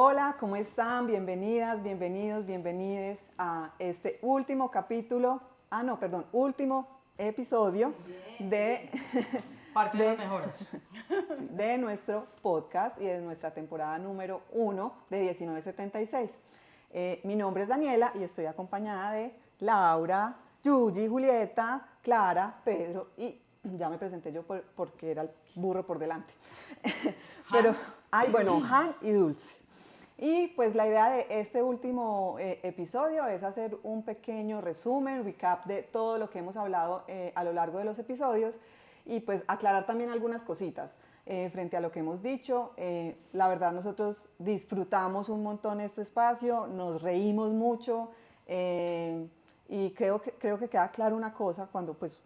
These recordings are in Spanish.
Hola, ¿cómo están? Bienvenidas, bienvenidos, bienvenides a este último capítulo, último episodio de, Parte de los mejores. de nuestro podcast y de nuestra temporada número 1 de 1976. Mi nombre es Daniela y estoy acompañada de Laura, Yuyi, Julieta, Clara, Pedro y ya me presenté yo porque era el burro por delante. Pero, Han y Dulce. Y pues la idea de este último episodio es hacer un pequeño resumen, recap de todo lo que hemos hablado a lo largo de los episodios y pues aclarar también algunas cositas frente a lo que hemos dicho. La verdad nosotros disfrutamos un montón este espacio, nos reímos mucho y creo que queda claro una cosa cuando pues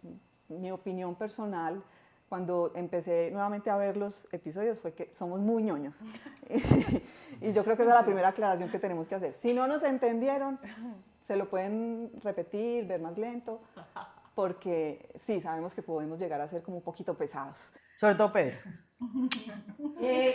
mi opinión personal cuando empecé nuevamente a ver los episodios fue que somos muy ñoños. Y yo creo que esa es la primera aclaración que tenemos que hacer. Si no nos entendieron, se lo pueden repetir, ver más lento, porque sí, sabemos que podemos llegar a ser como un poquito pesados. Sobre todo Pedro.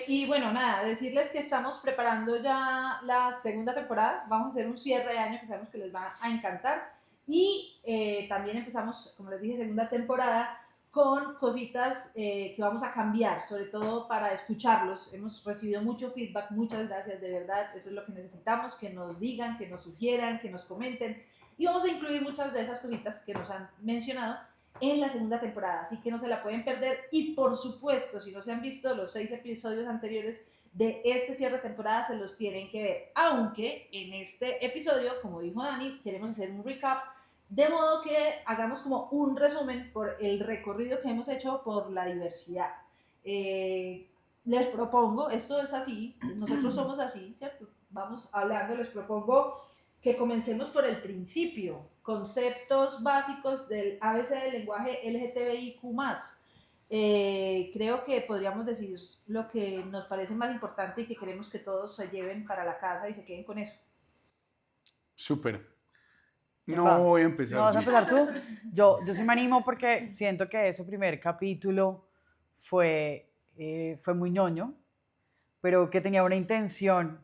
Y bueno, nada, decirles que estamos preparando ya la segunda temporada. Vamos a hacer un cierre de año que sabemos que les va a encantar. Y también empezamos, como les dije, segunda temporada con cositas que vamos a cambiar, sobre todo para escucharlos. Hemos recibido mucho feedback, muchas gracias, de verdad, eso es lo que necesitamos, que nos digan, que nos sugieran, que nos comenten, y vamos a incluir muchas de esas cositas que nos han mencionado en la segunda temporada, así que no se la pueden perder. Y por supuesto, si no se han visto los 6 episodios anteriores de este cierre de temporada, se los tienen que ver, aunque en este episodio, como dijo Dani, queremos hacer un recap, de modo que hagamos como un resumen por el recorrido que hemos hecho por la diversidad. Les propongo, esto es así, nosotros somos así, ¿cierto? Vamos hablando, les propongo que comencemos por el principio, conceptos básicos del ABC del lenguaje LGTBIQ+. Creo que podríamos decir lo que nos parece más importante y que queremos que todos se lleven para la casa y se queden con eso. Súper. ¿Quién No va? voy a empezar. ¿No vas a empezar tú? Yo sí me animo porque siento que ese primer capítulo fue muy ñoño, pero que tenía una intención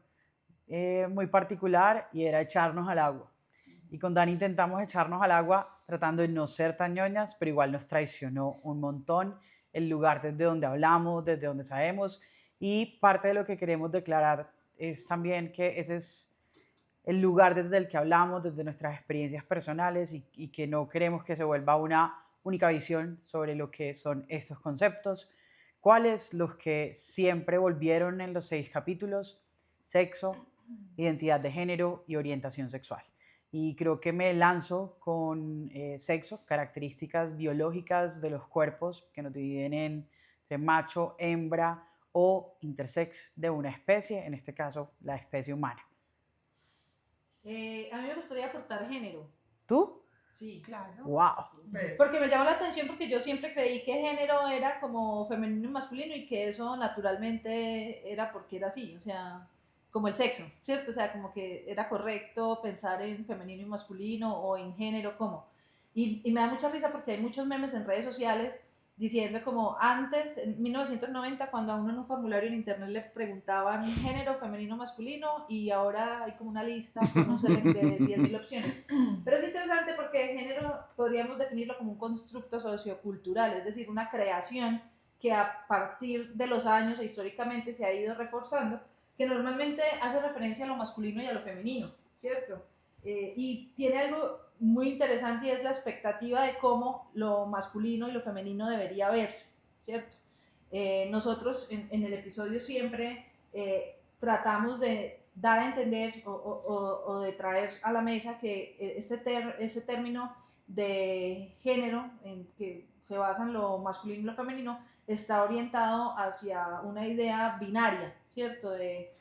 muy particular y era echarnos al agua. Y con Dani intentamos echarnos al agua tratando de no ser tan ñoñas, pero igual nos traicionó un montón el lugar desde donde hablamos, desde donde sabemos. Y parte de lo que queremos declarar es también que ese es el lugar desde el que hablamos, desde nuestras experiencias personales y que no queremos que se vuelva una única visión sobre lo que son estos conceptos. ¿Cuáles? Los que siempre volvieron en los 6 capítulos: sexo, identidad de género y orientación sexual. Y creo que me lanzo con sexo, características biológicas de los cuerpos que nos dividen entre macho, hembra o intersex de una especie, en este caso la especie humana. A mí me gustaría aportar género. ¿Tú? Sí, claro. ¡Wow! Porque me llama la atención porque yo siempre creí que género era como femenino y masculino y que eso naturalmente era porque era así, o sea, como el sexo, ¿cierto? O sea, como que era correcto pensar en femenino y masculino o en género como. Y me da mucha risa porque hay muchos memes en redes sociales diciendo como antes, en 1990, cuando a uno en un formulario en internet le preguntaban género femenino masculino y ahora hay como una lista con un select de 10.000 opciones. Pero es interesante porque género podríamos definirlo como un constructo sociocultural, es decir, una creación que a partir de los años e históricamente se ha ido reforzando, que normalmente hace referencia a lo masculino y a lo femenino, ¿cierto? Y tiene algo muy interesante y es la expectativa de cómo lo masculino y lo femenino debería verse, ¿cierto? Nosotros en el episodio siempre tratamos de dar a entender o de traer a la mesa que ese término de género en que se basa en lo masculino y lo femenino está orientado hacia una idea binaria, ¿cierto? De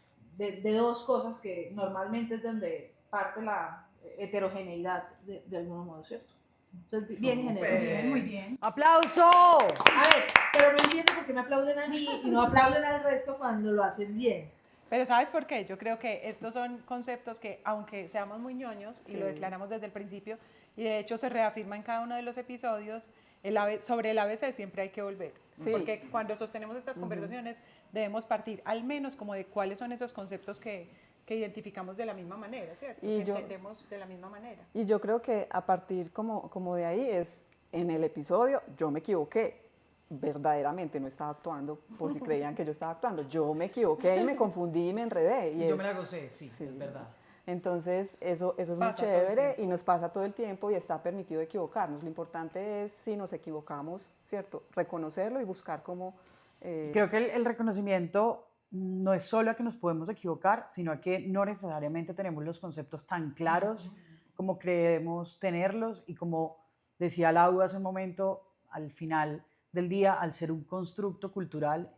dos cosas que normalmente es donde parte la heterogeneidad de algún modo, ¿cierto? Entonces, bien género. Bien, muy bien. ¡Aplauso! A ver, pero no entiendo por qué me aplauden a mí y no aplauden al resto cuando lo hacen bien. Pero ¿sabes por qué? Yo creo que estos son conceptos que, aunque seamos muy ñoños, Sí. y lo declaramos desde el principio, y de hecho se reafirma en cada uno de los episodios, sobre el ABC siempre hay que volver. Sí. Porque cuando sostenemos estas conversaciones, debemos partir al menos como de cuáles son esos conceptos que identificamos de la misma manera, ¿cierto? Y que yo- entendemos de la misma manera. Y yo creo que a partir como de ahí es, en el episodio yo me equivoqué, verdaderamente no estaba actuando, por si creían que yo estaba actuando, yo me equivoqué y me confundí y me enredé. Y Yo me la gocé, sí, sí. es verdad. Entonces, eso es muy Pasa todo el chévere y tiempo. nos pasa todo el tiempo y está permitido equivocarnos. Lo importante es, si nos equivocamos, ¿cierto? Reconocerlo y buscar cómo... Creo que el reconocimiento no es solo a que nos podemos equivocar, sino a que no necesariamente tenemos los conceptos tan claros como creemos tenerlos y como decía Laura hace un momento, al final del día, al ser un constructo cultural,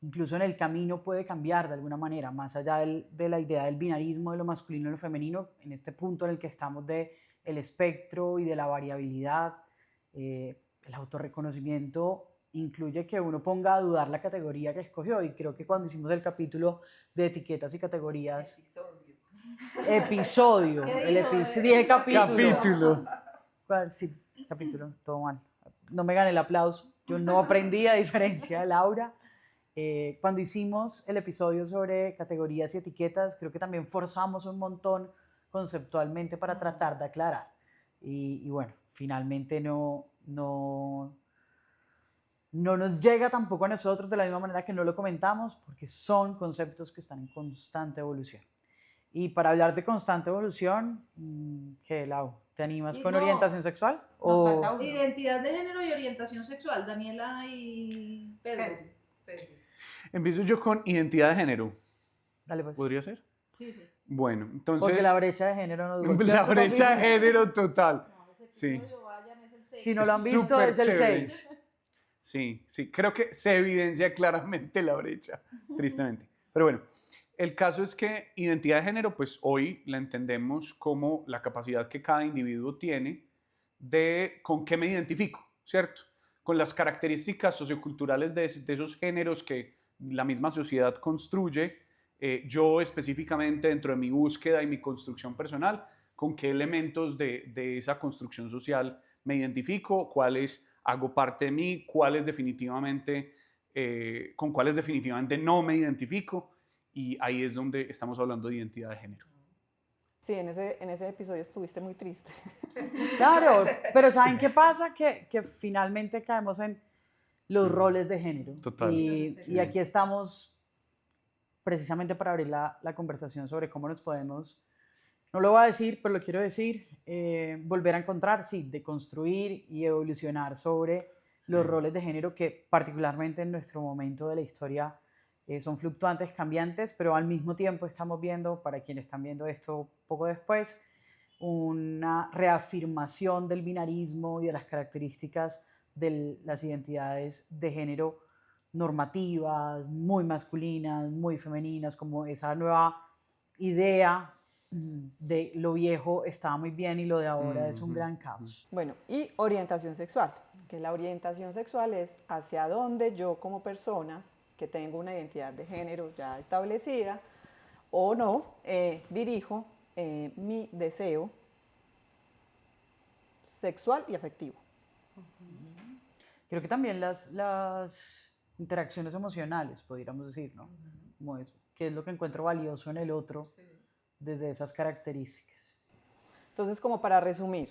incluso en el camino puede cambiar de alguna manera, más allá de la idea del binarismo de lo masculino y lo femenino, en este punto en el que estamos de el espectro y de la variabilidad, el autorreconocimiento incluye que uno ponga a dudar la categoría que escogió y creo que cuando hicimos el capítulo de etiquetas y categorías, episodio, ¿Qué el dijo? episodio, dije capítulo. Capítulo. Sí, capítulo, todo mal. No me gané el aplauso, yo no aprendí a diferencia de Laura. Cuando hicimos el episodio sobre categorías y etiquetas, creo que también forzamos un montón conceptualmente para tratar de aclarar. Y bueno, finalmente no nos llega tampoco a nosotros de la misma manera que no lo comentamos, porque son conceptos que están en constante evolución. Y para hablar de constante evolución, ¿qué, Lau? ¿Te animas Y con no, orientación sexual? Nos O... falta uno. Identidad de género y orientación sexual, Daniela y Pedro. Empiezo yo con identidad de género. Dale pues. ¿Podría ser? Sí, sí. Bueno, entonces... Porque la brecha de género nos golpea. La brecha de género total. No, ese Sí. episodio, vayan, es el 6. Si no lo han visto, Súper es el chévere. 6. Sí, sí, creo que se evidencia claramente la brecha, tristemente. Pero bueno, el caso es que identidad de género, pues hoy la entendemos como la capacidad que cada individuo tiene de con qué me identifico, ¿cierto? Con las características socioculturales de esos géneros que la misma sociedad construye, yo específicamente dentro de mi búsqueda y mi construcción personal, con qué elementos de esa construcción social me identifico, cuáles hago parte de mí, cuáles definitivamente, con cuáles definitivamente no me identifico, y ahí es donde estamos hablando de identidad de género. Sí, en ese episodio estuviste muy triste. Claro, pero ¿saben qué pasa? Que finalmente caemos en los roles de género. Total. Y aquí estamos precisamente para abrir la conversación sobre cómo nos podemos, no lo voy a decir, pero lo quiero decir, volver a encontrar, sí, de construir y evolucionar sobre los roles de género que particularmente en nuestro momento de la historia son fluctuantes, cambiantes, pero al mismo tiempo estamos viendo, para quienes están viendo esto poco después, una reafirmación del binarismo y de las características de las identidades de género normativas, muy masculinas, muy femeninas, como esa nueva idea de lo viejo estaba muy bien y lo de ahora es un gran caos. Bueno, y orientación sexual, que la orientación sexual es hacia dónde yo como persona, que tengo una identidad de género ya establecida, o no, dirijo mi deseo sexual y afectivo. Creo que también las interacciones emocionales, podríamos decir, ¿no? Como es, qué es lo que encuentro valioso en el otro desde esas características. Entonces, como para resumir,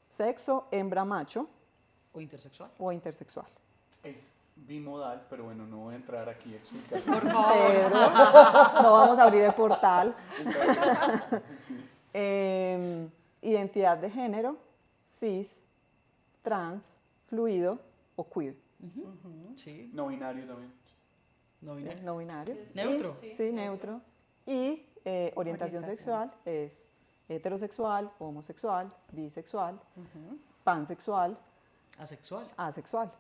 sexo, hembra, macho ¿O intersexual? o intersexual. Es bimodal, pero bueno, no voy a entrar aquí a explicar. Por favor. Pedro, no vamos a abrir el portal. Sí. Identidad de género, cis, trans, fluido o queer. Sí, No binario también. no binario. No binario. Neutro. Y, sí, neutro. Y orientación sexual es heterosexual, homosexual, bisexual, pansexual, Asexual. asexual.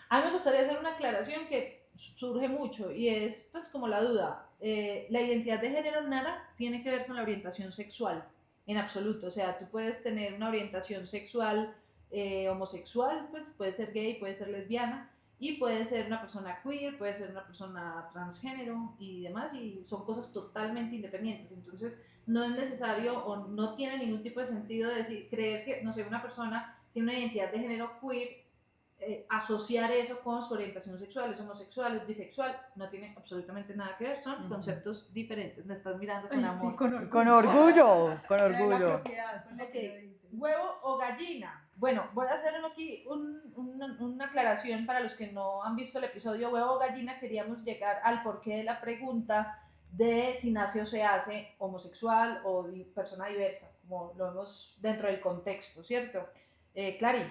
A mí me gustaría hacer una aclaración que surge mucho y es pues como la duda. La identidad de género nada tiene que ver con la orientación sexual en absoluto. O sea, tú puedes tener una orientación sexual homosexual, pues puede ser gay, puede ser lesbiana y puede ser una persona queer, puede ser una persona transgénero y demás, y son cosas totalmente independientes. Entonces no es necesario o no tiene ningún tipo de sentido decir, creer que, no sé, una persona tiene una identidad de género queer asociar eso con su orientación sexual, es homosexual, es bisexual, no tiene absolutamente nada que ver, son conceptos diferentes. Me estás mirando con amor. Con orgullo, con orgullo. Ok, huevo o gallina. Bueno, voy a hacer aquí una aclaración para los que no han visto el episodio huevo o gallina. Queríamos llegar al porqué de la pregunta de si nace o se hace homosexual o persona diversa, como lo vemos dentro del contexto, ¿cierto? Clary,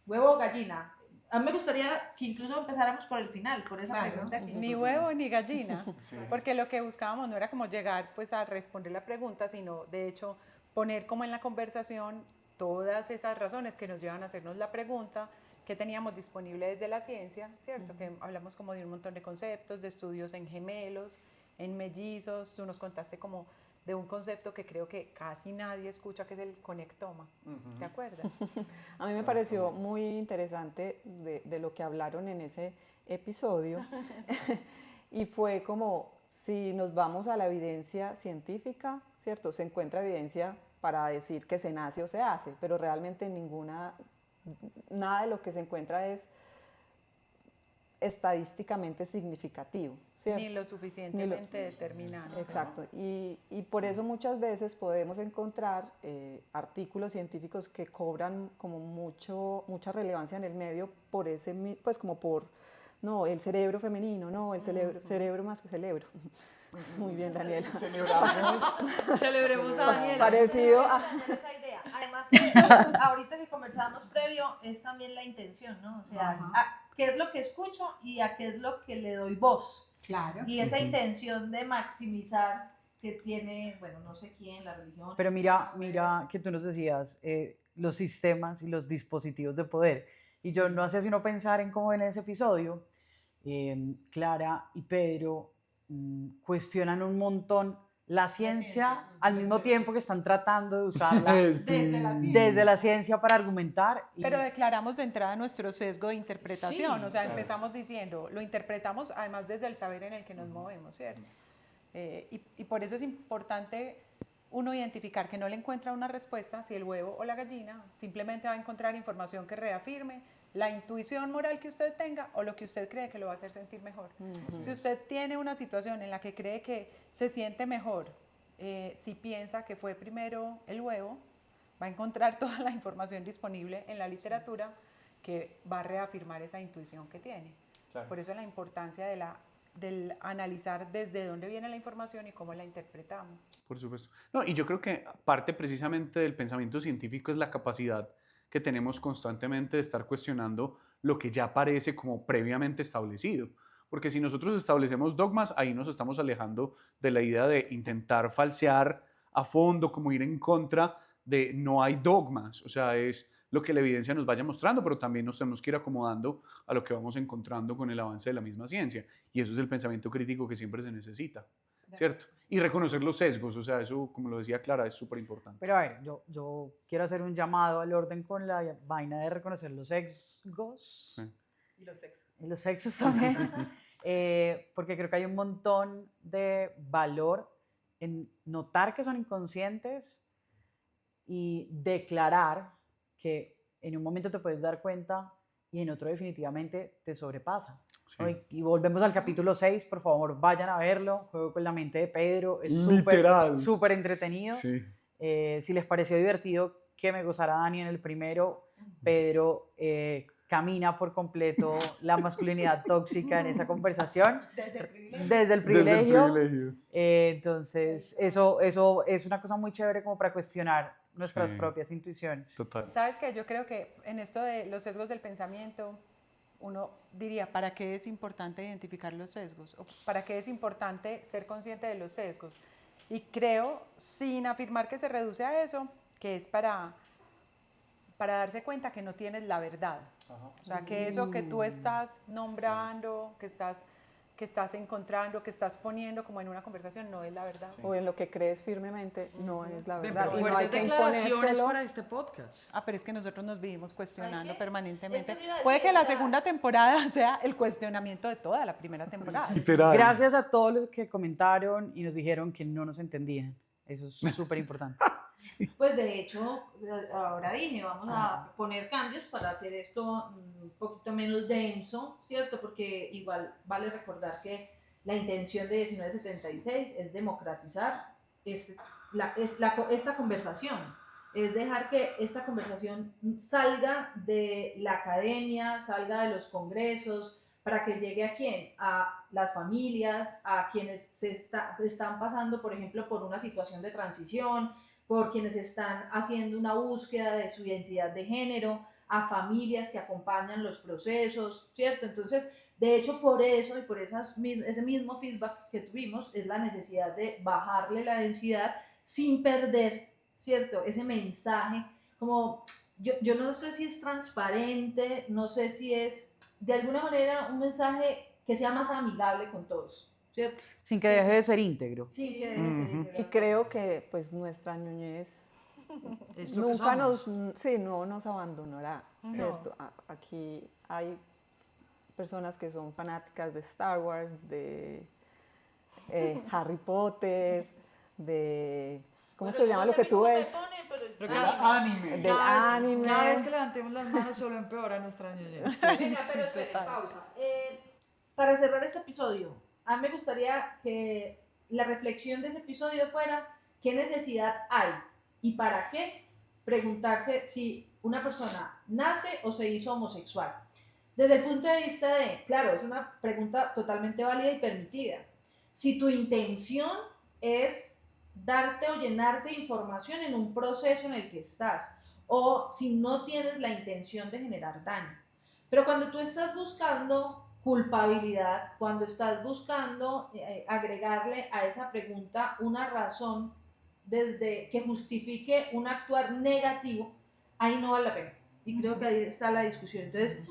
huevo o gallina. A mí me gustaría que incluso empezáramos por el final, por esa pregunta. Que Ni huevo ni gallina, porque lo que buscábamos no era como llegar pues a responder la pregunta, sino de hecho poner como en la conversación todas esas razones que nos llevan a hacernos la pregunta que teníamos disponible desde la ciencia, ¿cierto? Que hablamos como de un montón de conceptos, de estudios en gemelos, en mellizos, tú nos contaste como de un concepto que creo que casi nadie escucha, que es el conectoma. ¿Te acuerdas? A mí me pareció muy interesante de lo que hablaron en ese episodio y fue como si nos vamos a la evidencia científica, ¿cierto? Se encuentra evidencia para decir que se nace o se hace, pero realmente nada de lo que se encuentra es estadísticamente significativo, ¿cierto? Ni lo suficientemente determinado. Exacto, y por eso muchas veces podemos encontrar artículos científicos que cobran como mucha relevancia en el medio por ese, pues como por, no, el cerebro femenino, no, el cerebro más que cerebro. Muy bien, Daniela. Celebremos a Daniela. Parecido a... Esa idea. Además que ahorita que conversábamos previo es también la intención, ¿no? O sea, qué es lo que escucho y a qué es lo que le doy voz. Claro. Y esa intención de maximizar que tiene, bueno, no sé quién, la religión. Pero mira que tú nos decías los sistemas y los dispositivos de poder. Y yo no hacía sino pensar en cómo en ese episodio Clara y Pedro cuestionan un montón la ciencia al mismo tiempo que están tratando de usarla desde la ciencia para argumentar. Pero declaramos de entrada nuestro sesgo de interpretación, Sí, o sea, empezamos diciendo, lo interpretamos además desde el saber en el que nos movemos, ¿cierto? Y por eso es importante uno identificar que no le encuentra una respuesta si el huevo o la gallina, simplemente va a encontrar información que reafirme la intuición moral que usted tenga o lo que usted cree que lo va a hacer sentir mejor. Si usted tiene una situación en la que cree que se siente mejor, si piensa que fue primero el huevo, va a encontrar toda la información disponible en la literatura que va a reafirmar esa intuición que tiene. Claro. Por eso la importancia del analizar desde dónde viene la información y cómo la interpretamos. Por supuesto. No, y yo creo que parte precisamente del pensamiento científico es la capacidad que tenemos constantemente de estar cuestionando lo que ya parece como previamente establecido. Porque si nosotros establecemos dogmas, ahí nos estamos alejando de la idea de intentar falsear a fondo, como ir en contra de no hay dogmas. O sea, es lo que la evidencia nos vaya mostrando, pero también nos tenemos que ir acomodando a lo que vamos encontrando con el avance de la misma ciencia. Y eso es el pensamiento crítico que siempre se necesita, ¿cierto? Y reconocer los sesgos, o sea, eso, como lo decía Clara, es súper importante. Pero a ver, yo quiero hacer un llamado al orden con la vaina de reconocer los sesgos. Sí. Y los sexos. Y los sexos también. Porque creo que hay un montón de valor en notar que son inconscientes y declarar que en un momento te puedes dar cuenta y en otro definitivamente te sobrepasa. Sí. ¿No? Y volvemos al capítulo 6, por favor, vayan a verlo. Juego con la mente de Pedro, es súper entretenido. Sí. Si les pareció divertido que me gozara Dani en el primero, Pedro camina por completo la masculinidad tóxica en esa conversación. Desde el privilegio. Entonces, eso es una cosa muy chévere como para cuestionar nuestras propias intuiciones. Total. ¿Sabes qué? Yo creo que en esto de los sesgos del pensamiento, uno diría, ¿para qué es importante identificar los sesgos? ¿O para qué es importante ser consciente de los sesgos? Y creo, sin afirmar que se reduce a eso, que es para darse cuenta que no tienes la verdad. Ajá. O sea, que eso que tú estás nombrando, que estás encontrando, que estás poniendo como en una conversación, no es la verdad. Sí. O en lo que crees firmemente, no es la verdad. Pero fuertes declaraciones para este podcast. Pero es que nosotros nos vivimos cuestionando permanentemente. Puede que la segunda temporada sea el cuestionamiento de toda la primera temporada. Literal. Gracias a todos los que comentaron y nos dijeron que no nos entendían. Eso es súper importante. Pues de hecho, ahora dije, vamos a poner cambios para hacer esto un poquito menos denso, ¿cierto? Porque igual vale recordar que la intención de 1976 es democratizar esta conversación, es dejar que esta conversación salga de la academia, salga de los congresos, para que llegue a quién, a las familias, a quienes están pasando, por ejemplo, por una situación de transición, por quienes están haciendo una búsqueda de su identidad de género, a familias que acompañan los procesos, ¿cierto? Entonces, de hecho, por eso y por ese mismo feedback que tuvimos, es la necesidad de bajarle la densidad sin perder, ¿cierto? Ese mensaje, como yo no sé si es transparente, no sé si es de alguna manera un mensaje que sea más amigable con todos, ¿cierto? Sin que deje de ser íntegro. Sí, que debe ser Y integral. creo que pues nuestra ñoñez Es lo que nunca somos. sí, no nos abandonará, No. ¿cierto? Aquí hay personas que son fanáticas de Star Wars, de Harry Potter, de... ¿Cómo es que se llama lo que tú ves? Pero Anime. Del anime. Cada vez que levantemos las manos solo empeora nuestra ñoñez. Venga, pero espere, pausa. Para cerrar este episodio, a mí me gustaría que la reflexión de ese episodio fuera qué necesidad hay y para qué preguntarse si una persona nace o se hizo homosexual. Desde el punto de vista de, claro, es una pregunta totalmente válida y permitida. Si tu intención es darte o llenarte de información en un proceso en el que estás, o si no tienes la intención de generar daño. Pero cuando tú estás buscando culpabilidad, cuando estás buscando agregarle a esa pregunta una razón desde que justifique un actuar negativo, ahí no vale la pena. Y creo que ahí está la discusión. Entonces,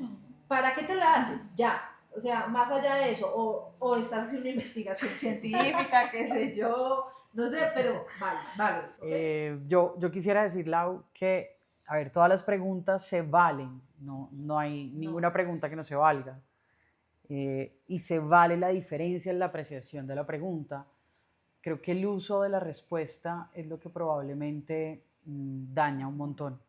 ¿para qué te la haces? Ya. O sea, más allá de eso, o estás haciendo una investigación científica, qué sé yo, no sé, pero vale. ¿Okay? Yo quisiera decir, Lau, que, a ver, todas las preguntas se valen, no hay ninguna pregunta que no se valga. Y se vale la diferencia en la apreciación de la pregunta. Creo que el uso de la respuesta es lo que probablemente daña un montón.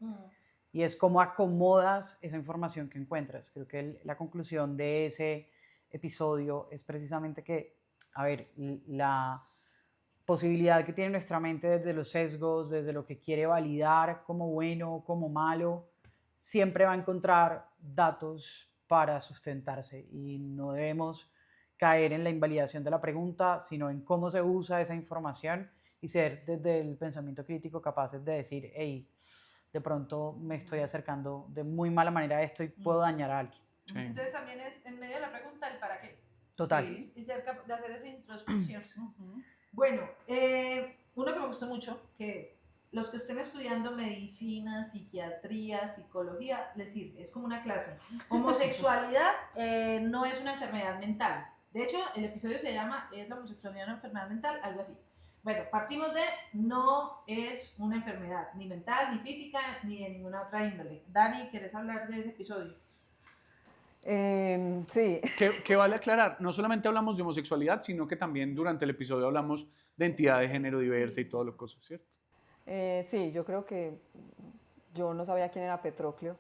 Y es cómo acomodas esa información que encuentras. Creo que la conclusión de ese episodio es precisamente que, a ver, la posibilidad que tiene nuestra mente desde los sesgos, desde lo que quiere validar como bueno, como malo, siempre va a encontrar datos para sustentarse y no debemos caer en la invalidación de la pregunta, sino en cómo se usa esa información y ser desde el pensamiento crítico capaces de decir, hey, de pronto me estoy acercando de muy mala manera a esto y puedo dañar a alguien. Sí. Entonces también es en medio de la pregunta el para qué. Total. Sí, y ser capaz de hacer esa introspección. Bueno, uno que me gustó mucho, que los que estén estudiando medicina, psiquiatría, psicología, les sirve, es como una clase. Homosexualidad no es una enfermedad mental. De hecho, el episodio se llama ¿Es la homosexualidad una enfermedad mental? Algo así. Bueno, partimos de no es una enfermedad, ni mental, ni física, ni de ninguna otra índole. Dani, ¿quieres hablar de ese episodio? Sí, Que vale aclarar, no solamente hablamos de homosexualidad, sino que también durante el episodio hablamos de identidad de género diversa y todo lo cosas, ¿cierto? sí, yo creo que yo no sabía quién era Patroclo.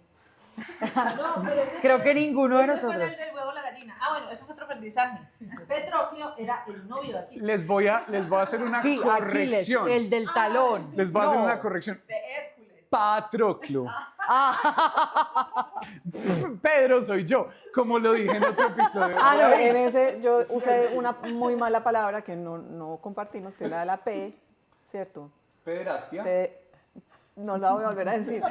No, pero ese Creo fue- que ninguno de ese fue nosotros. el del huevo o la gallina. Ah, bueno, eso fue otro aprendizaje. Patroclo era el novio de aquí. Les voy a hacer una Sí, Aquiles, corrección. el del talón. Les voy a hacer No. una corrección. De Hércules. Patroclo. Ah. Pedro soy yo, como lo dije en otro episodio. Ah, no, en ese yo usé una muy mala palabra que no compartimos, que es la de la P, ¿cierto? Pederastia. No la voy a volver a decir.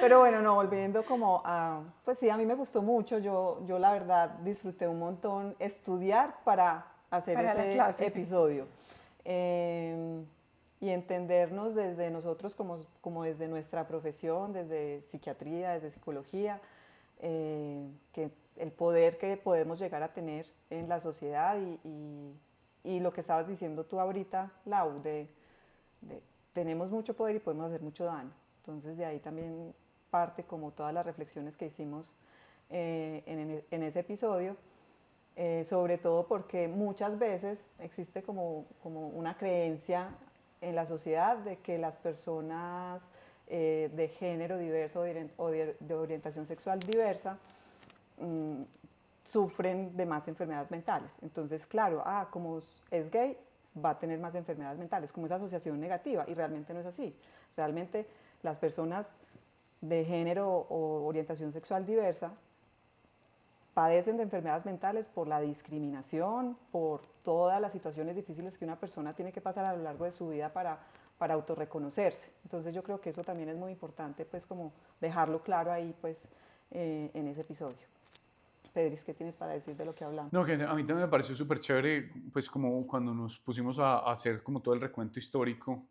Pero bueno, no, volviendo como a, pues sí, a mí me gustó mucho, yo la verdad disfruté un montón estudiar para hacer Para la ese clase. episodio. Y entendernos desde nosotros como desde nuestra profesión, desde psiquiatría, desde psicología, que el poder que podemos llegar a tener en la sociedad y lo que estabas diciendo tú ahorita, Lau, tenemos mucho poder y podemos hacer mucho daño. Entonces de ahí también parte como todas las reflexiones que hicimos en ese episodio, sobre todo porque muchas veces existe como una creencia en la sociedad de que las personas de género diverso o de orientación sexual diversa sufren de más enfermedades mentales. Entonces, claro, como es gay, va a tener más enfermedades mentales, como esa asociación negativa, y realmente no es así. Realmente las personas de género o orientación sexual diversa padecen de enfermedades mentales por la discriminación, por todas las situaciones difíciles que una persona tiene que pasar a lo largo de su vida para autorreconocerse. Entonces yo creo que eso también es muy importante, pues como dejarlo claro ahí, pues, en ese episodio. Pedris, ¿qué tienes para decir de lo que hablamos? No, que a mí también me pareció súper chévere, pues como cuando nos pusimos a hacer como todo el recuento histórico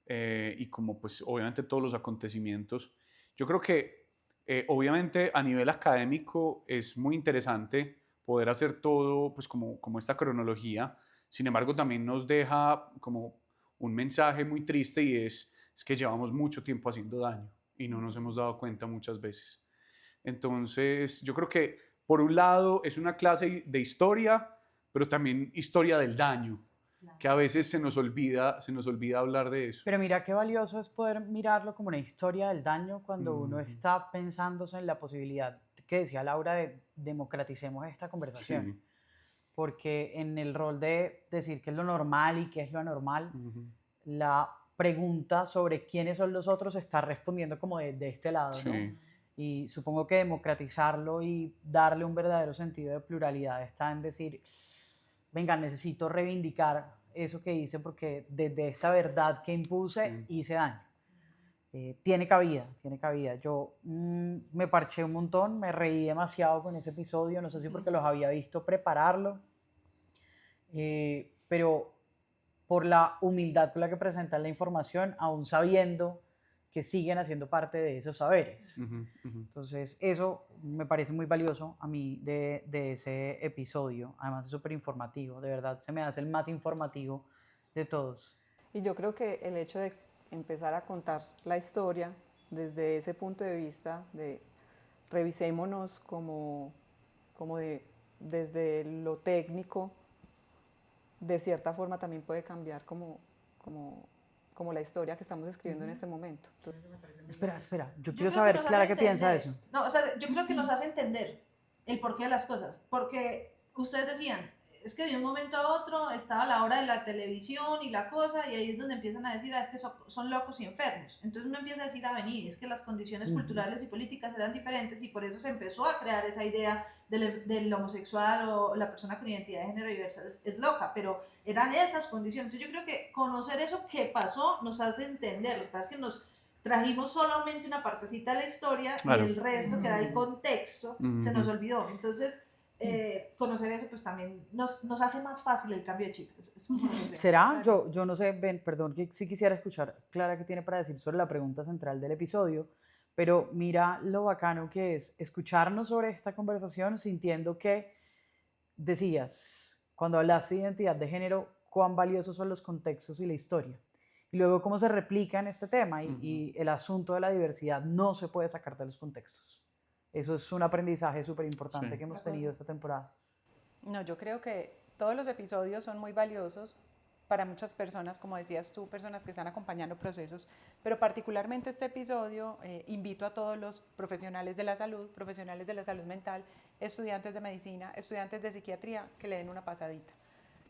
y como pues obviamente todos los acontecimientos. Yo creo que obviamente a nivel académico es muy interesante poder hacer todo pues como esta cronología. Sin embargo, también nos deja como un mensaje muy triste y es que llevamos mucho tiempo haciendo daño y no nos hemos dado cuenta muchas veces. Entonces, yo creo que por un lado es una clase de historia, pero también historia del daño, que a veces se nos olvida hablar de eso. Pero mira qué valioso es poder mirarlo como una historia del daño cuando uno está pensándose en la posibilidad que decía Laura de democraticemos esta conversación. Sí. Porque en el rol de decir qué es lo normal y qué es lo anormal, la pregunta sobre quiénes son los otros está respondiendo como de este lado, Sí. ¿no? Y supongo que democratizarlo y darle un verdadero sentido de pluralidad está en decir, venga, necesito reivindicar eso que hice porque desde esta verdad que impuse hice daño. Tiene cabida, tiene cabida. Yo me parché un montón, me reí demasiado con ese episodio, no sé si porque los había visto prepararlo, pero por la humildad con la que presentan la información, aún sabiendo que siguen haciendo parte de esos saberes. Entonces, eso me parece muy valioso a mí de ese episodio. Además, es súper informativo, de verdad, se me hace el más informativo de todos. Y yo creo que el hecho de empezar a contar la historia desde ese punto de vista, de revisémonos desde lo técnico, de cierta forma también puede cambiar como la historia que estamos escribiendo en este momento. Entonces, me parece muy Espera, yo quiero saber, Clara, ¿qué piensa de eso? No, o sea, yo creo que nos hace entender el porqué de las cosas, porque ustedes decían, es que de un momento a otro estaba la hora de la televisión y la cosa, y ahí es donde empiezan a decir, es que son locos y enfermos. Entonces uno empieza a decir, venir, es que las condiciones culturales y políticas eran diferentes y por eso se empezó a crear esa idea del homosexual o la persona con identidad de género diversa es loca, pero eran esas condiciones. Entonces yo creo que conocer eso que pasó nos hace entender. Lo que pasa es que nos trajimos solamente una partecita de la historia Claro. y el resto, que era el contexto, se nos olvidó. Entonces, conocer eso pues también nos hace más fácil el cambio de chip. ¿Será? Yo no sé, perdón, que sí quisiera escuchar Clara qué tiene para decir sobre la pregunta central del episodio, pero mira lo bacano que es escucharnos sobre esta conversación sintiendo que decías, cuando hablaste de identidad de género, cuán valiosos son los contextos y la historia. Y luego cómo se replica en este tema y el asunto de la diversidad no se puede sacar de los contextos. Eso es un aprendizaje súper importante que hemos tenido esta temporada. No, yo creo que todos los episodios son muy valiosos para muchas personas, como decías tú, personas que están acompañando procesos, pero particularmente este episodio invito a todos los profesionales de la salud mental, estudiantes de medicina, estudiantes de psiquiatría, que le den una pasadita,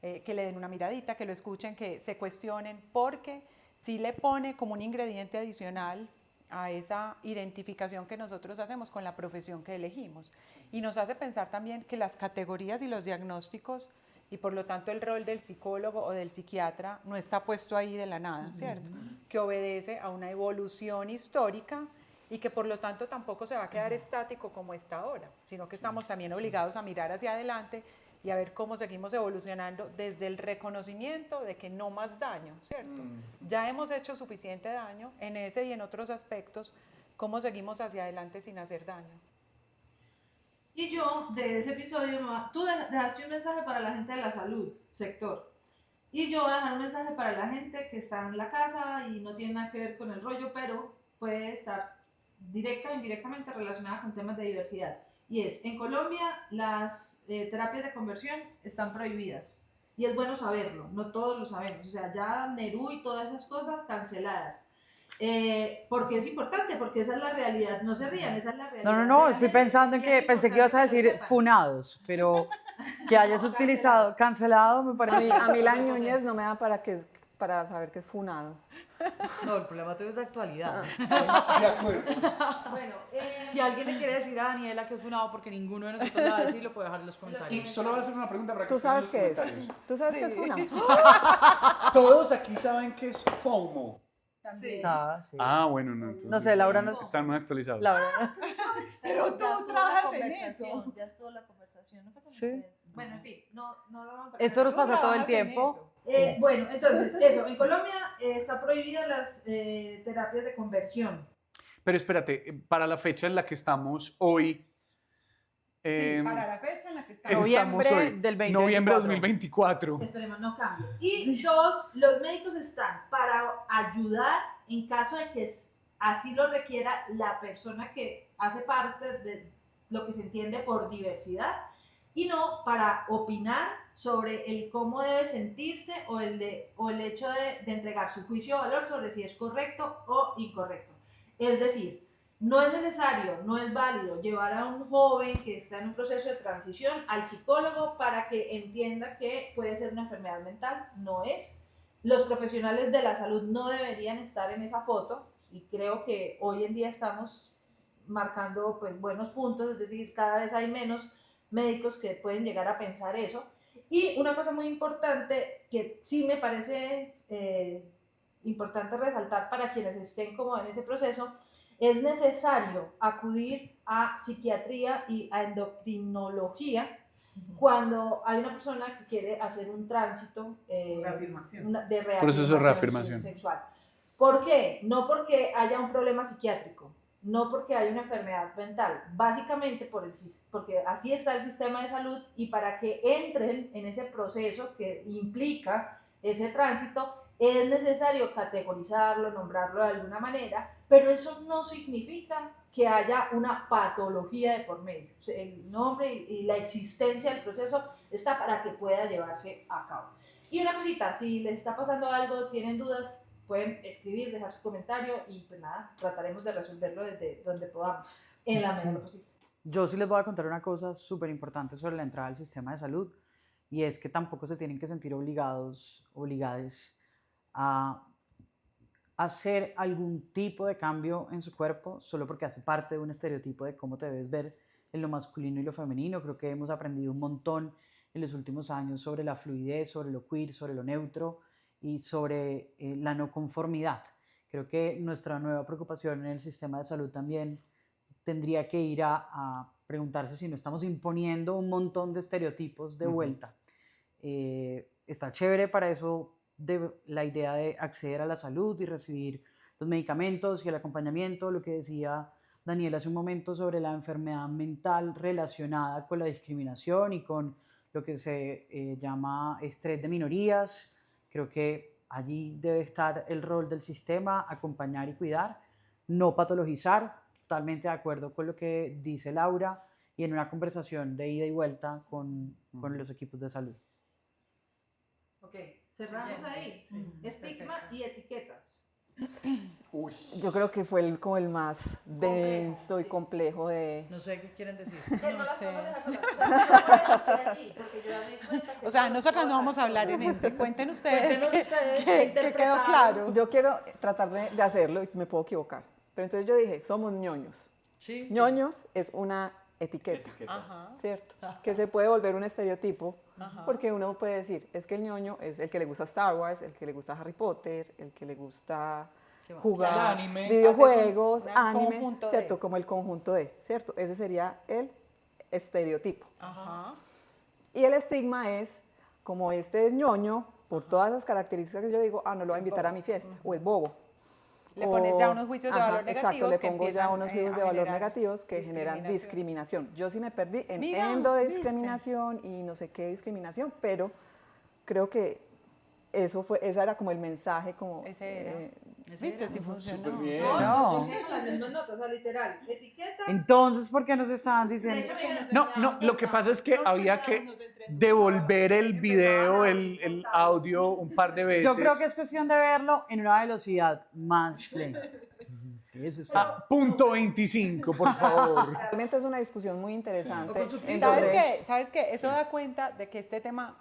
que le den una miradita, que lo escuchen, que se cuestionen, porque sí le pone como un ingrediente adicional a esa identificación que nosotros hacemos con la profesión que elegimos. Y nos hace pensar también que las categorías y los diagnósticos y por lo tanto el rol del psicólogo o del psiquiatra no está puesto ahí de la nada, ¿cierto? Que obedece a una evolución histórica y que por lo tanto tampoco se va a quedar estático como está ahora, sino que estamos también obligados a mirar hacia adelante y a ver cómo seguimos evolucionando desde el reconocimiento de que no más daño, ¿cierto? Ya hemos hecho suficiente daño en ese y en otros aspectos, ¿cómo seguimos hacia adelante sin hacer daño? Y yo, de ese episodio, tú dejaste un mensaje para la gente de la salud, sector. Y yo voy a dejar un mensaje para la gente que está en la casa y no tiene nada que ver con el rollo, pero puede estar directa o indirectamente relacionada con temas de diversidad. Y es, en Colombia las terapias de conversión están prohibidas. y es bueno saberlo, no todos lo sabemos, o sea, ya Nerú y todas esas cosas canceladas. Porque es importante, porque esa es la realidad, no se rían, esa es la realidad. No, de la estoy gente, pensando en y que es pensé que ibas a importante que lo decir sepan. funados, pero que hayas No, utilizado cancelado me parece. A mí la ñuñez no me da para saber que es funado. No, el problema tuyo es de actualidad. De acuerdo. Bueno, Si alguien le quiere decir a Daniela que es funado porque ninguno de nosotros lo va a decir, lo puede dejar en los Y comentarios. solo voy a hacer una pregunta para que ¿Tú estén en sabes los qué es? comentarios. ¿Tú sabes qué es funado? Todos aquí saben que es FOMO. También. Ah, sí. Ah, bueno, no. Entonces, No sé, Laura no- están muy actualizados. Laura. Pero tú ya estuvo trabajas la en eso. conversación, ya estuvo la conversación, ¿no fue con Sí. ustedes? Bueno, en fin, no lo vamos a Esto nos Tú pasa todo el trabajas en tiempo. eso. Bueno, entonces, eso, en Colombia está prohibidas las terapias de conversión. Pero espérate, para la fecha en la que estamos hoy, Sí, para la fecha en la que estamos. Noviembre estamos hoy, del 2024. noviembre de 2024. Esperemos no cambie. Y dos, los médicos están para ayudar en caso de que así lo requiera la persona que hace parte de lo que se entiende por diversidad y no para opinar sobre el cómo debe sentirse o el hecho de entregar su juicio de valor sobre si es correcto o incorrecto. Es decir, no es necesario, no es válido llevar a un joven que está en un proceso de transición al psicólogo para que entienda que puede ser una enfermedad mental. No es. Los profesionales de la salud no deberían estar en esa foto y creo que hoy en día estamos marcando pues buenos puntos, es decir, cada vez hay menos médicos que pueden llegar a pensar eso. Y una cosa muy importante que sí me parece importante resaltar para quienes estén como en ese proceso, es necesario acudir a psiquiatría y a endocrinología cuando hay una persona que quiere hacer un tránsito Reafirmación. de Proceso de reafirmación. sexual. ¿Por qué? No porque haya un problema psiquiátrico, no porque haya una enfermedad mental, básicamente porque así está el sistema de salud y para que entren en ese proceso que implica ese tránsito, es necesario categorizarlo, nombrarlo de alguna manera, pero eso no significa que haya una patología de por medio. O sea, el nombre y la existencia del proceso está para que pueda llevarse a cabo. Y una cosita, si les está pasando algo, tienen dudas, pueden escribir, dejar su comentario y pues nada, trataremos de resolverlo desde donde podamos, en la medida de lo posible. Yo sí les voy a contar una cosa súper importante sobre la entrada al sistema de salud y es que tampoco se tienen que sentir obligados, obligades a hacer algún tipo de cambio en su cuerpo solo porque hace parte de un estereotipo de cómo te debes ver en lo masculino y lo femenino. Creo que hemos aprendido un montón en los últimos años sobre la fluidez, sobre lo queer, sobre lo neutro y sobre la no conformidad. Creo que nuestra nueva preocupación en el sistema de salud también tendría que ir a preguntarse si no estamos imponiendo un montón de estereotipos de vuelta. Está chévere para eso de la idea de acceder a la salud y recibir los medicamentos y el acompañamiento, lo que decía Daniela hace un momento sobre la enfermedad mental relacionada con la discriminación y con lo que se llama estrés de minorías. Creo que allí debe estar el rol del sistema, acompañar y cuidar, no patologizar, totalmente de acuerdo con lo que dice Laura y en una conversación de ida y vuelta con los equipos de salud. Ok, cerramos Bien, ahí. sí, Estigma perfecto. y etiquetas. Uy. Yo creo que fue como el más denso y sí. complejo de... No sé qué quieren decir. No No las sé. podemos dejar solas. O sea, yo por eso estoy aquí, porque yo ya me di cuenta que O sea, no nosotras no puedo vamos a dejar hablar en sola. este. Cuenten ustedes Cuéntenos que, ustedes qué que quedó interpretaron. claro. Yo quiero tratar de hacerlo y me puedo equivocar. Pero entonces yo dije, somos ñoños. Sí, ñoños es una etiqueta, Ajá. ¿cierto? Que se puede volver un estereotipo, Ajá. porque uno puede decir, es que el ñoño es el que le gusta Star Wars, el que le gusta Harry Potter, el que le gusta jugar El anime. videojuegos, Haces un anime, conjunto de. ¿cierto? Como el conjunto de, ¿cierto? Ese sería el estereotipo. Ajá. Y el estigma es, como este es ñoño, por todas las características que yo digo, no lo voy a invitar a mi fiesta, o el bobo. Le pones ya unos juicios de valor negativos. Exacto, le que pongo ya empiezan, unos a juicios de valor generar negativos que generan discriminación. Yo sí me perdí en Mira, endodiscriminación y no sé qué discriminación, pero creo que esa era como el mensaje, como... Ese era. Ese ¿Viste? era. Sí funcionó. Súper bien. No, No. yo tengo las mismas notas, o sea, literal. Etiqueta. Entonces, ¿por qué nos estaban De diciendo? hecho, me dijeron, No, lo que pasa es que había que devolver el video, el audio un par de veces. Yo creo que es cuestión de verlo en una velocidad más lenta. Sí, eso está. Punto 25, por favor. Realmente es una discusión muy interesante. O con subtítulos. en ¿Sabes donde- qué? ¿Sabes qué? Eso da cuenta de que este tema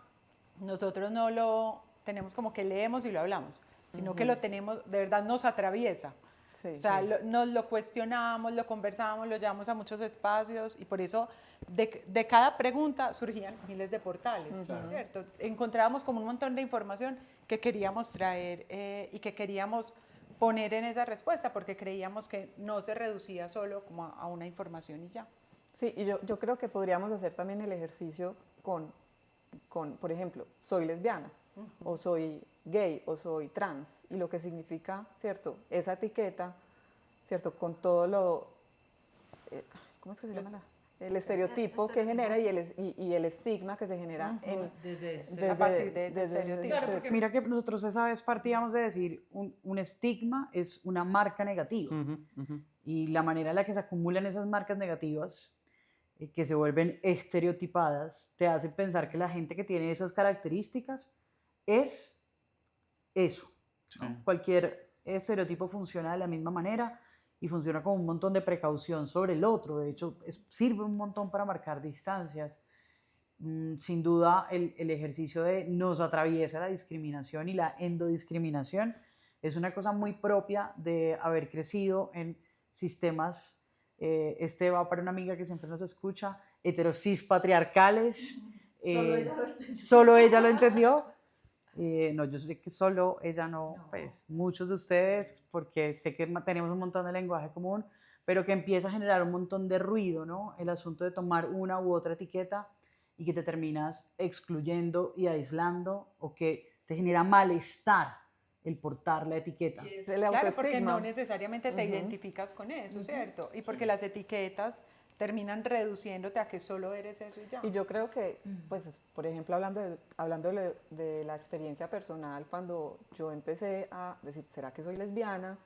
nosotros no lo tenemos como que leemos y lo hablamos, sino que lo tenemos, de verdad nos atraviesa. Sí, O sea, sí. nos lo cuestionamos, lo conversamos, lo llevamos a muchos espacios y por eso de cada pregunta surgían miles de portales, ¿cierto? Encontrábamos como un montón de información que queríamos traer y que queríamos poner en esa respuesta porque creíamos que no se reducía solo como a una información y ya. Sí, y yo creo que podríamos hacer también el ejercicio con por ejemplo, soy lesbiana, o soy gay, o soy trans, y lo que significa, ¿cierto? Esa etiqueta, ¿cierto? Con todo lo, ¿cómo es que se llama? El estereotipo que genera y el estigma que se genera Desde A partir de ese desde estereotipo. Claro, porque Mira que nosotros esa vez partíamos de decir un estigma es una marca negativa. Y la manera en la que se acumulan esas marcas negativas, que se vuelven estereotipadas, te hace pensar que la gente que tiene esas características es eso. ¿no? Cualquier estereotipo funciona de la misma manera y funciona con un montón de precaución sobre el otro. De hecho, sirve un montón para marcar distancias. Sin duda, el ejercicio de nos atraviesa la discriminación y la endodiscriminación es una cosa muy propia de haber crecido en sistemas, este va para una amiga que siempre nos escucha, heterosis patriarcales. Solo ella lo entendió. Solo ella lo entendió. No, yo sé que solo ella no, pues muchos de ustedes, porque sé que tenemos un montón de lenguaje común, pero que empieza a generar un montón de ruido, ¿no? El asunto de tomar una u otra etiqueta y que te terminas excluyendo y aislando o que te genera malestar el portar la etiqueta. Es el Claro, porque autoestigma. no necesariamente te identificas con eso, ¿cierto? Y porque las etiquetas terminan reduciéndote a que solo eres eso y ya. Y yo creo que, pues, por ejemplo, hablando de la experiencia personal, cuando yo empecé a decir, ¿será que soy lesbiana?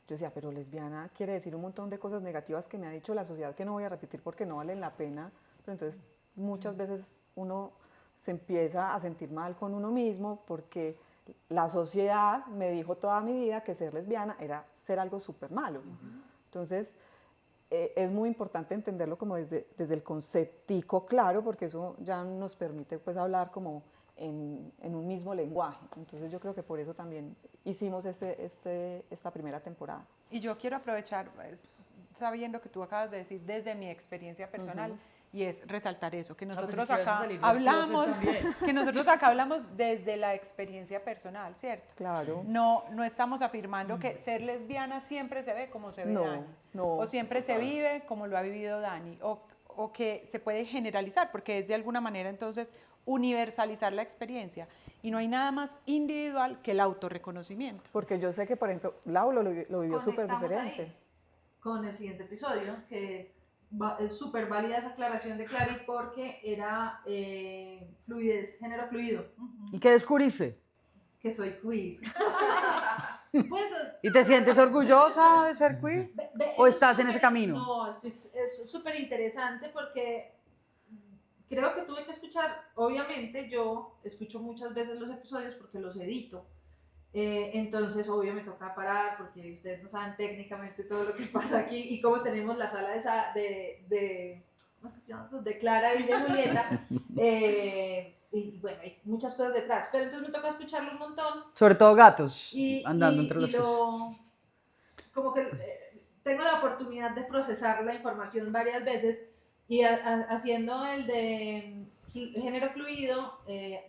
Yo decía, pero lesbiana quiere decir un montón de cosas negativas que me ha dicho la sociedad que no voy a repetir porque no valen la pena. Pero entonces, muchas veces uno se empieza a sentir mal con uno mismo porque la sociedad me dijo toda mi vida que ser lesbiana era ser algo súper malo. Entonces, es muy importante entenderlo como desde el conceptico claro, porque eso ya nos permite pues hablar como en un mismo lenguaje. Entonces yo creo que por eso también hicimos esta primera temporada. Y yo quiero aprovechar, pues, sabiendo que tú acabas de decir desde mi experiencia personal, y es resaltar eso, que nosotros pensé que ibas a acá salir del hablamos, closet también. que nosotros acá hablamos desde la experiencia personal, ¿cierto? Claro. No estamos afirmando que ser lesbiana siempre se ve como se ve No, Dani, no, o siempre se vive como lo ha vivido Dani, o que se puede generalizar, porque es de alguna manera entonces universalizar la experiencia. Y no hay nada más individual que el autorreconocimiento. Porque yo sé que, por ejemplo, Lau lo vivió súper Conectamos diferente. ahí con el siguiente episodio, que es súper válida esa aclaración de Clary porque era fluidez, género fluido, ¿Y qué descubriste? que soy queer. Pues, ¿Y te sientes orgullosa de ser queer? ¿O eso estás es en ese súper- camino? No, es súper interesante porque creo que tuve que escuchar, obviamente yo escucho muchas veces los episodios porque los edito. Entonces, obvio, me toca parar porque ustedes no saben técnicamente todo lo que pasa aquí y cómo tenemos la sala ¿cómo es que se llama? Pues de Clara y de Julieta. Y bueno, hay muchas cosas detrás, pero entonces me toca escucharlo un montón Sobre todo gatos y, andando y- entre y las cosas. como que tengo la oportunidad de procesar la información varias veces y haciendo el de género fluido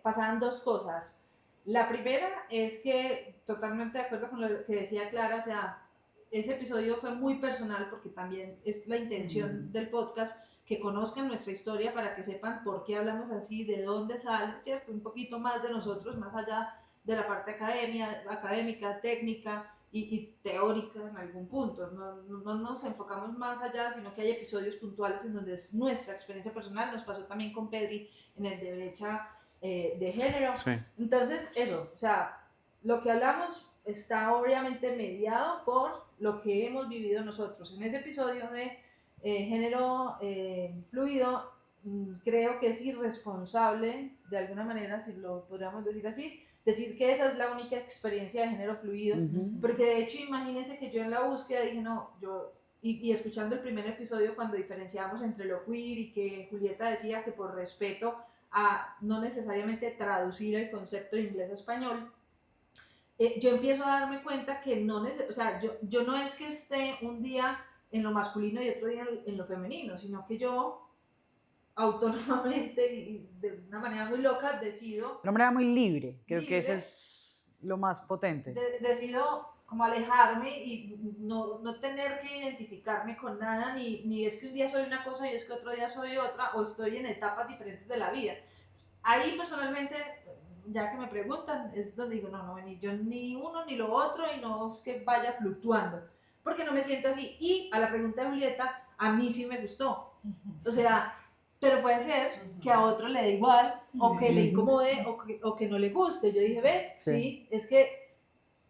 pasaban dos cosas. La primera es que, totalmente de acuerdo con lo que decía Clara, o sea, ese episodio fue muy personal porque también es la intención del podcast que conozcan nuestra historia para que sepan por qué hablamos así, de dónde sale, ¿cierto? Un poquito más de nosotros, más allá de la parte académica, técnica y teórica en algún punto. No nos enfocamos más allá, sino que hay episodios puntuales en donde es nuestra experiencia personal. Nos pasó también con Pedri en el de brecha de género. Sí. Entonces, eso, o sea, lo que hablamos está obviamente mediado por lo que hemos vivido nosotros. En ese episodio de género fluido, creo que es irresponsable, de alguna manera, si lo podríamos decir así, decir que esa es la única experiencia de género fluido, porque de hecho imagínense que yo en la búsqueda dije, no, y escuchando el primer episodio cuando diferenciamos entre lo queer y que Julieta decía que por respeto a no necesariamente traducir el concepto de inglés a español, yo empiezo a darme cuenta que no o sea, yo no es que esté un día en lo masculino y otro día en lo femenino, sino que yo autónomamente y de una manera muy loca decido, De una manera muy libre, creo que eso Libre. es lo más potente. decido como alejarme y no tener que identificarme con nada, ni es que un día soy una cosa y es que otro día soy otra, o estoy en etapas diferentes de la vida. Ahí personalmente, ya que me preguntan, es donde digo, no, ni yo ni uno ni lo otro, y no es que vaya fluctuando, porque no me siento así. Y a la pregunta de Julieta, a mí sí me gustó. O sea, pero puede ser que a otro le dé igual, o que le incomode, o que no le guste. Yo dije, ve, sí, es que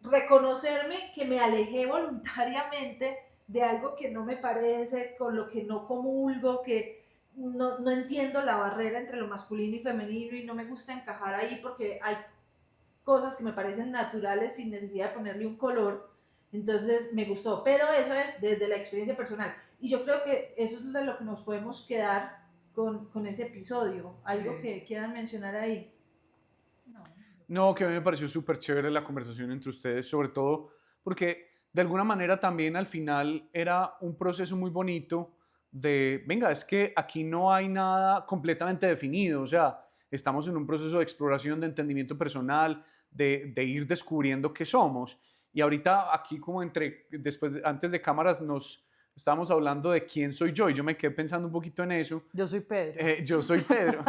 reconocerme que me alejé voluntariamente de algo que no me parece, con lo que no comulgo, que no entiendo la barrera entre lo masculino y femenino, y no me gusta encajar ahí porque hay cosas que me parecen naturales sin necesidad de ponerle un color. Entonces me gustó, pero eso es desde la experiencia personal, y yo creo que eso es de lo que nos podemos quedar con ese episodio. ¿Algo que quieran mencionar ahí? No, que a mí me pareció súper chévere la conversación entre ustedes, sobre todo porque de alguna manera también al final era un proceso muy bonito de, venga, es que aquí no hay nada completamente definido, o sea, estamos en un proceso de exploración, de entendimiento personal, de ir descubriendo qué somos. Y ahorita aquí como antes de cámaras nos estábamos hablando de quién soy yo, y yo me quedé pensando un poquito en eso. Yo soy Pedro. Yo soy Pedro.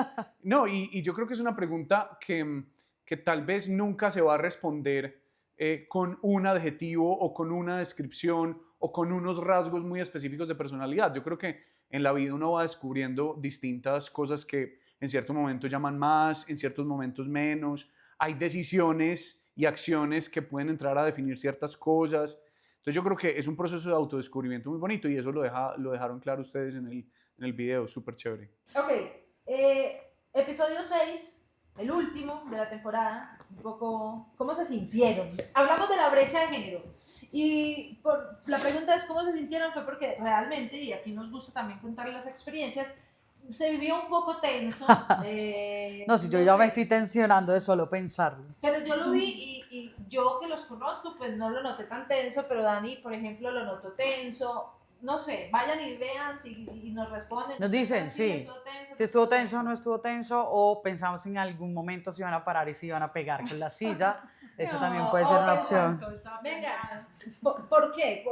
No, y yo creo que es una pregunta que tal vez nunca se va a responder con un adjetivo o con una descripción o con unos rasgos muy específicos de personalidad. Yo creo que en la vida uno va descubriendo distintas cosas que en cierto momento llaman más, en ciertos momentos menos. Hay decisiones y acciones que pueden entrar a definir ciertas cosas. Entonces yo creo que es un proceso de autodescubrimiento muy bonito, y eso lo dejaron claro ustedes en el video, súper chévere. Ok, episodio 6, el último de la temporada, un poco, ¿cómo se sintieron? Hablamos de la brecha de género, y la pregunta es ¿cómo se sintieron? Fue porque realmente, y aquí nos gusta también contar las experiencias, se vivió un poco tenso. No, si yo ya me estoy tensionando de solo pensarlo. Pero yo lo vi, y yo que los conozco, pues no lo noté tan tenso, pero Dani, por ejemplo, lo notó tenso. No sé, vayan y vean y nos responden. Nos dicen, sí, si estuvo tenso o no estuvo tenso, o pensamos en algún momento si iban a parar y si iban a pegar con la silla. Eso también puede ser una opción. Venga, ¿por qué?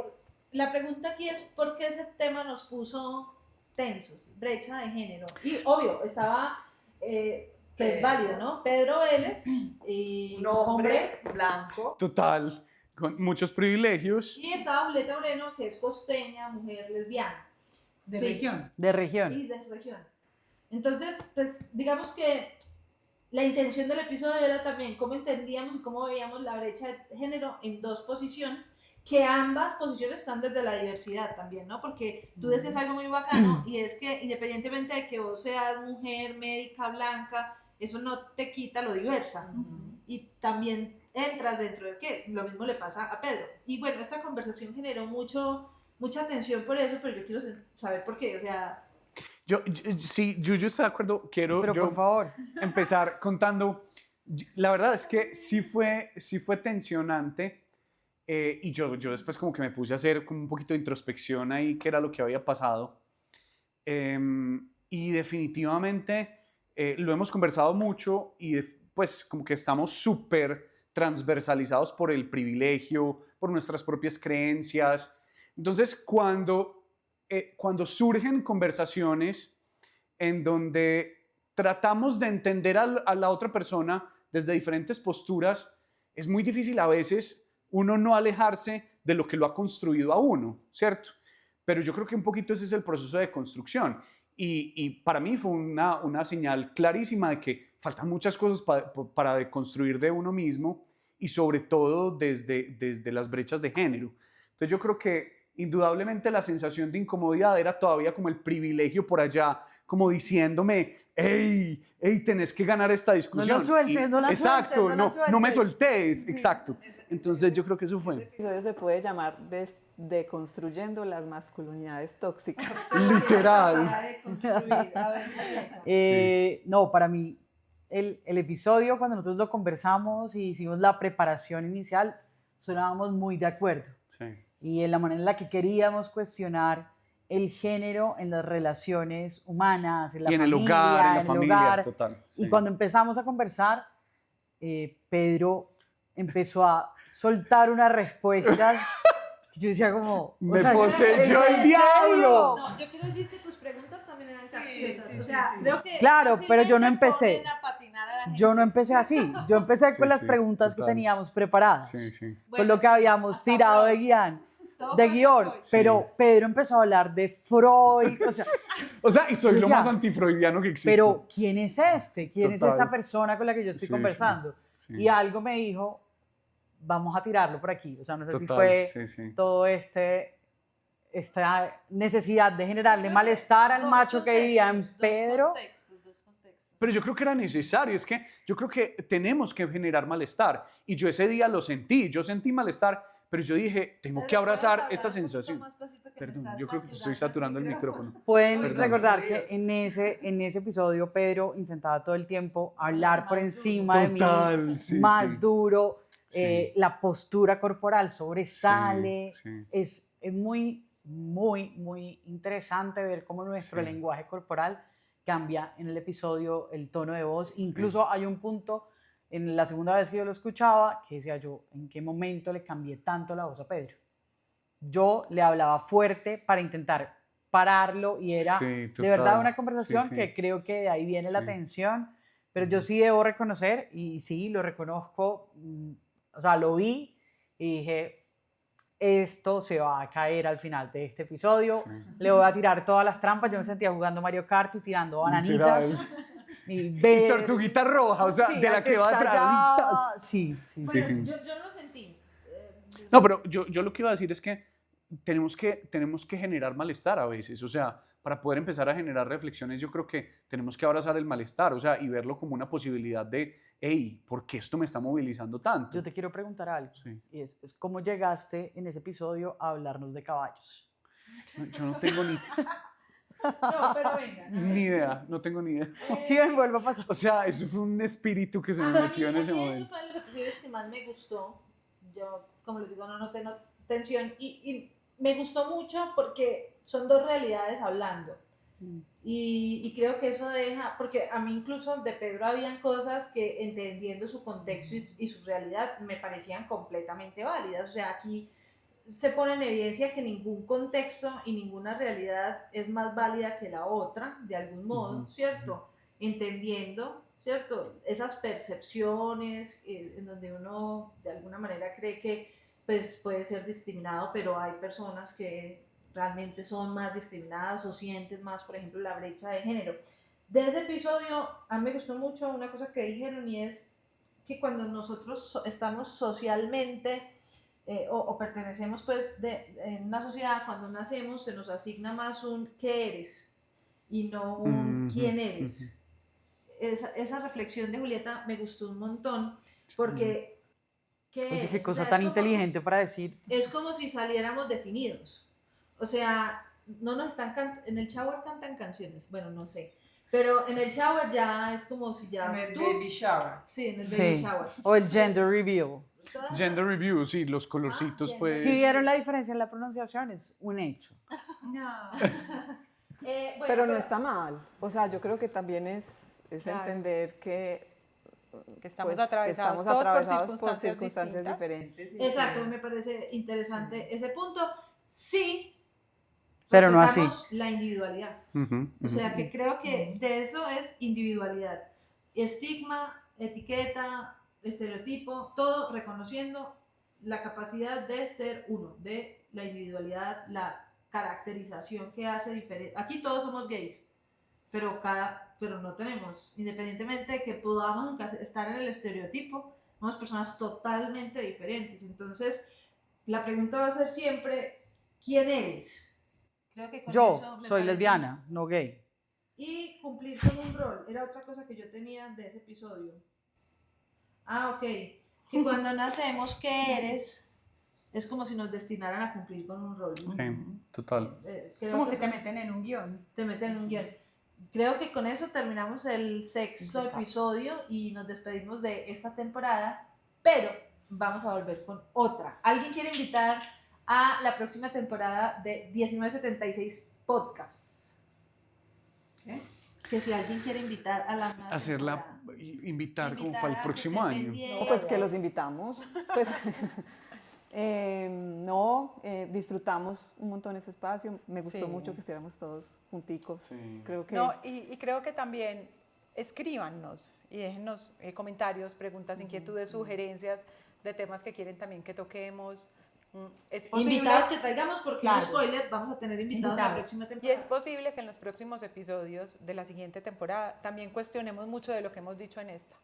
La pregunta aquí es ¿por qué ese tema nos puso tensos? Brecha de género. Y obvio, estaba, que es válido, ¿no? Pedro Vélez, y Un hombre blanco. Total, con muchos privilegios. y estaba Julieta Moreno, que es costeña, mujer lesbiana. De Sí, región. De región. y de región. Entonces, pues digamos que la intención del episodio era también cómo entendíamos y cómo veíamos la brecha de género en dos posiciones, que ambas posiciones están desde la diversidad también, ¿no? Porque tú decías algo muy bacano, y es que independientemente de que vos seas mujer, médica, blanca, eso no te quita lo diversa. Y también entras dentro de que lo mismo le pasa a Pedro. Y bueno, esta conversación generó mucha atención por eso, pero yo quiero saber por qué, o sea... Sí, Yuyu está de acuerdo. Quiero Pero yo por favor. empezar contando. La verdad es que sí fue tensionante, y yo después como que me puse a hacer como un poquito de introspección ahí, qué era lo que había pasado. Y definitivamente lo hemos conversado mucho, y pues como que estamos súper transversalizados por el privilegio, por nuestras propias creencias. Entonces, cuando surgen conversaciones en donde tratamos de entender a la otra persona desde diferentes posturas, es muy difícil a veces uno no alejarse de lo que lo ha construido a uno, ¿cierto? Pero yo creo que un poquito ese es el proceso de construcción. y para mí fue una señal clarísima de que faltan muchas cosas para deconstruir de uno mismo y sobre todo desde las brechas de género. Entonces yo creo que indudablemente la sensación de incomodidad era todavía como el privilegio por allá, como diciéndome, hey, tenés que ganar esta discusión. No lo sueltes, no la exacto, sueltes, no la sueltes. no me soltés, Sí. exacto. Entonces yo creo que eso Este fue. episodio se puede llamar Deconstruyendo las masculinidades tóxicas. Literal. La de construir. A ver, Julieta. No, para mí, el episodio, cuando nosotros lo conversamos y hicimos la preparación inicial, sonábamos muy de acuerdo. Sí. Y en la manera en la que queríamos cuestionar el género en las relaciones humanas, en la Y en familia, el hogar, en la el familia, hogar. total. Y sí. cuando empezamos a conversar, Pedro empezó a soltar unas respuestas. Yo decía como... Me poseyó ¿en el diablo. No, yo quiero decir que tus preguntas también eran capciosas. O sea, creo que Claro, pero yo no fácilmente empecé. ponen a patinar a la gente. Yo no empecé así. Yo empecé Sí, con las sí, preguntas total. que teníamos preparadas. Sí, sí. Con Bueno, lo que sí, habíamos hasta tirado de Freud. guión. Todo De pasa guión, Freud. pero Sí. Pedro empezó a hablar de Freud, o sea, O sea, y soy Yo lo decía, más antifreudiano que existe. pero ¿quién es este? ¿Quién es Total. esta persona con la que yo estoy Sí, conversando? sí. Y algo me dijo, vamos a tirarlo por aquí, o sea, no sé si Total, fue sí, sí. todo esta necesidad de generarle malestar al Dos macho que vivía en contextos, Pedro. Dos contextos. Pero yo creo que era necesario, es que yo creo que tenemos que generar malestar. Y yo ese día lo sentí, yo sentí malestar, pero yo dije, tengo Pedro, que abrazar ¿puedes esa hablar un poquito sensación. más pasito que me Perdón, estás yo creo que te estoy saturando saturando el micrófono. Pueden Perdón. recordar que en ese episodio Pedro intentaba todo el tiempo hablar por más encima de mí, Total, sí, más sí. duro, Sí. la postura corporal sobresale. Sí, sí. Es muy, muy, muy interesante ver cómo nuestro Sí. lenguaje corporal cambia en el episodio, el tono de voz. Incluso hay un punto en la segunda vez que yo lo escuchaba que decía yo, ¿en qué momento le cambié tanto la voz a Pedro? Yo le hablaba fuerte para intentar pararlo y era Sí, de total. verdad una conversación Sí, sí. que creo que de ahí viene la Sí. tensión, pero yo sí debo reconocer, y sí, lo reconozco, o sea, lo vi y dije, esto se va a caer al final de este episodio, Sí. le voy a tirar todas las trampas, yo me sentía jugando Mario Kart y tirando bananitas. Literal. Y Y ver... tortuguita roja, o sea, Sí, de la al que va atrás. estallaba. Así, ¡tas! Sí, sí, Bueno, sí. Yo no lo sentí. No, pero yo lo que iba a decir es que tenemos que generar malestar a veces, o sea, para poder empezar a generar reflexiones, yo creo que tenemos que abrazar el malestar, o sea, y verlo como una posibilidad de, hey, ¿por qué esto me está movilizando tanto? Yo te quiero preguntar algo, Sí. y es ¿cómo llegaste en ese episodio a hablarnos de caballos? Yo no tengo No, pero venga. ni idea, no tengo ni idea. Sí, me vuelve a pasar. O sea, eso fue un espíritu que se me Para metió en mí, ese a mí, de momento. hecho, fue de los episodios que más me gustó. Yo, como les digo, no noté tensión. Y me gustó mucho porque son dos realidades hablando. Y creo que eso deja, porque a mí incluso de Pedro habían cosas que entendiendo su contexto y su realidad me parecían completamente válidas. O sea, aquí se pone en evidencia que ningún contexto y ninguna realidad es más válida que la otra, de algún modo, Ujú. ¿cierto? Entendiendo, ¿cierto? Esas percepciones en donde uno de alguna manera cree que pues, puede ser discriminado, pero hay personas que realmente son más discriminadas o sienten más, por ejemplo, la brecha de género. De ese episodio, a mí me gustó mucho una cosa que dijeron y es que cuando nosotros estamos socialmente o pertenecemos pues en una sociedad, cuando nacemos se nos asigna más un qué eres y no un Ujú, quién eres. Esa reflexión de Julieta me gustó un montón porque ¿qué Oye, eres? qué O cosa sea, tan es como- inteligente para decir. es como si saliéramos definidos. O sea, no nos están en el shower cantan canciones, bueno, no sé. Pero en el shower ya es como si ya shower. Sí, en el Sí. baby shower. O el gender reveal. Todas- Gender review, sí, los colorcitos, bien. pues. Si vieron la diferencia en la pronunciación, es un hecho. No. Bueno, Pero no está mal. O sea, yo creo que también es Claro. entender que estamos pues, atravesados, que estamos todos atravesados por circunstancias diferentes. Exacto, me parece interesante ese punto. Sí, Pero no así. respetamos la individualidad. Ujú, O sea, ujú. que creo que de eso es individualidad. Estigma, etiqueta, estereotipo, todo reconociendo la capacidad de ser uno, de la individualidad, la caracterización que hace diferente. Aquí todos somos gays, pero no tenemos, independientemente de que podamos estar en el estereotipo, somos personas totalmente diferentes. Entonces, la pregunta va a ser siempre, ¿quién eres? Creo que con Yo eso me soy parece- lesbiana, no gay. Y cumplir con un rol, era otra cosa que yo tenía de ese episodio. Ok. Que cuando nacemos, ¿qué eres? Es como si nos destinaran a cumplir con un rol. ¿No? Sí, total. Creo Como que te meten en un guión. te meten en un guión. Creo que con eso terminamos el sexto episodio y nos despedimos de esta temporada, pero vamos a volver con otra. ¿Alguien quiere invitar a la próxima temporada de 1976 Podcast? ¿Qué? Que si alguien quiere invitar a la nueva Hacerla, temporada. invitar como Invitar para a el que próximo estén año. pendientes. No, pues que los invitamos. Pues, disfrutamos un montón ese espacio. Me gustó Sí. mucho que estuviéramos todos junticos. Sí. Creo que No, y creo que también escríbanos y déjennos comentarios, preguntas, inquietudes, sugerencias de temas que quieren también que toquemos. Es posible, Invitados que traigamos, porque Claro. no spoiler, vamos a tener invitados la Invitados. próxima y temporada. es posible que en los próximos episodios de la siguiente temporada también cuestionemos mucho de lo que hemos dicho en esta.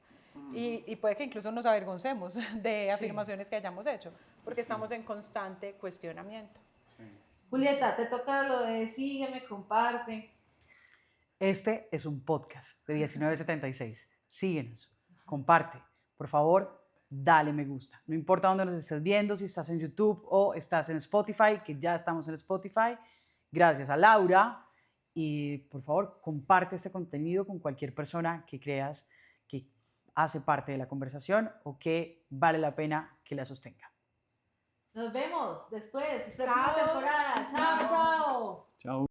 Y puede que incluso nos avergoncemos de afirmaciones que hayamos hecho, porque estamos en constante cuestionamiento. Julieta, te toca lo de sígueme, comparte. Este es un podcast de 1976. Síguenos, comparte. Por favor, dale me gusta. No importa dónde nos estés viendo, si estás en YouTube o estás en Spotify, que ya estamos en Spotify. Gracias a Laura. Y por favor, comparte este contenido con cualquier persona que creas que hace parte de la conversación o que vale la pena que la sostenga. Nos vemos después, próxima Chao. temporada. Chao, chao. Chao.